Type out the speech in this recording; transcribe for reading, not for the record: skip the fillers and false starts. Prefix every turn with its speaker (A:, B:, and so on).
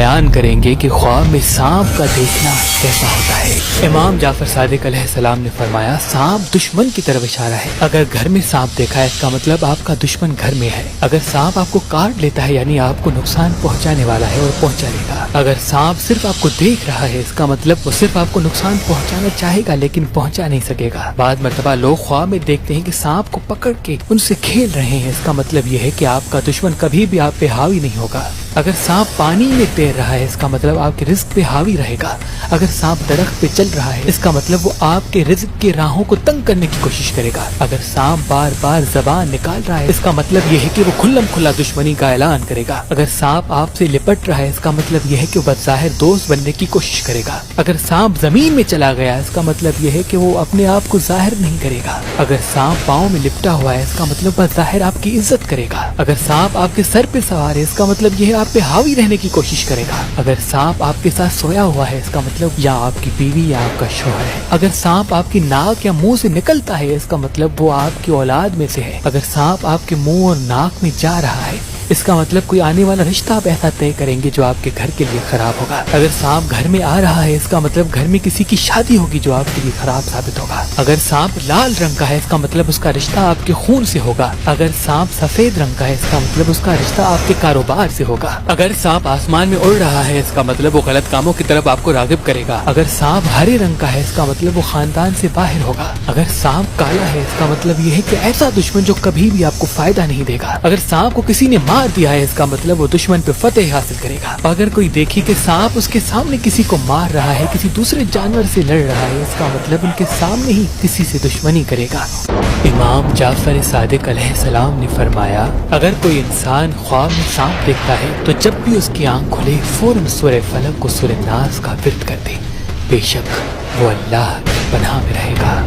A: بیان کریں گے کہ خواب میں سانپ کا دیکھنا کیسا ہوتا ہے۔ امام جعفر صادق علیہ السلام نے فرمایا سانپ دشمن کی طرف اشارہ ہے۔ اگر گھر میں سانپ دیکھا ہے اس کا مطلب آپ کا دشمن گھر میں ہے۔ اگر سانپ آپ کو کاٹ لیتا ہے یعنی آپ کو نقصان پہنچانے والا ہے اور پہنچا لے گا۔ اگر سانپ صرف آپ کو دیکھ رہا ہے اس کا مطلب وہ صرف آپ کو نقصان پہنچانا چاہے گا لیکن پہنچا نہیں سکے گا۔ بعض مرتبہ لوگ خواب میں دیکھتے ہیں کہ سانپ کو پکڑ کے ان سے کھیل رہے ہیں، اس کا مطلب یہ ہے کہ آپ کا دشمن کبھی بھی آپ پہ حاوی نہیں ہوگا۔ اگر سانپ پانی میں تیر رہا ہے اس کا مطلب آپ کے رزق پہ حاوی رہے گا۔ اگر سانپ درخت پہ چل رہا ہے اس کا مطلب وہ آپ کے رزق کی راہوں کو تنگ کرنے کی کوشش کرے گا۔ اگر سانپ بار بار زبان نکال رہا ہے اس کا مطلب یہ ہے کہ وہ کھلم کھلا دشمنی کا اعلان کرے گا۔ اگر سانپ آپ سے لپٹ رہا ہے اس کا مطلب یہ ہے کہ وہ بظاہر دوست بننے کی کوشش کرے گا۔ اگر سانپ زمین میں چلا گیا اس کا مطلب یہ ہے کہ وہ اپنے آپ کو ظاہر نہیں کرے گا۔ اگر سانپ پاؤں میں لپٹا ہوا ہے اس کا مطلب بظاہر آپ کی عزت کرے گا۔ اگر سانپ آپ کے سر پہ سوار ہے اس کا مطلب یہ ہے آپ پہ حاوی رہنے کی کوشش کرے گا۔ اگر سانپ آپ کے ساتھ سویا ہوا ہے اس کا مطلب یا آپ کی بیوی یا آپ کا شوہر ہے۔ اگر سانپ آپ کی ناک یا منہ سے نکلتا ہے اس کا مطلب وہ آپ کی اولاد میں سے ہے۔ اگر سانپ آپ کے منہ اور ناک میں جا رہا ہے اس کا مطلب کوئی آنے والا رشتہ آپ ایسا طے کریں گے جو آپ کے گھر کے لیے خراب ہوگا۔ اگر سانپ گھر میں آ رہا ہے اس کا مطلب گھر میں کسی کی شادی ہوگی جو آپ کے لیے خراب ثابت ہوگا۔ اگر سانپ لال رنگ کا ہے اس کا مطلب اس کا رشتہ آپ کے خون سے ہوگا۔ اگر سانپ سفید رنگ کا ہے اس کا مطلب اس کا رشتہ آپ کے کاروبار سے ہوگا۔ اگر سانپ آسمان میں اڑ رہا ہے اس کا مطلب وہ غلط کاموں کی طرف آپ کو راغب کرے گا۔ اگر سانپ ہرے رنگ کا ہے اس کا مطلب وہ خاندان سے باہر ہوگا۔ اگر سانپ کالا ہے اس کا مطلب یہ ہے کہ ایسا دشمن جو کبھی بھی آپ کو فائدہ نہیں دے گا۔ اگر سانپ کو کسی نے مار دیا ہے اس کا مطلب وہ دشمن پہ فتح حاصل کرے گا۔ اگر کوئی دیکھے کہ سانپ اس کے سامنے کسی کو مار رہا ہے، کسی دوسرے جانور سے لڑ رہا ہے اس کا مطلب ان کے سامنے ہی کسی سے دشمنی کرے گا۔ امام جعفر صادق علیہ السلام نے فرمایا اگر کوئی انسان خواب میں سانپ دیکھتا ہے تو جب بھی اس کی آنکھ کھلے فوراً سورہ فلق کو سورہ ناس کا ورد کر دے، بے شک وہ اللہ کی پناہ میں رہے گا۔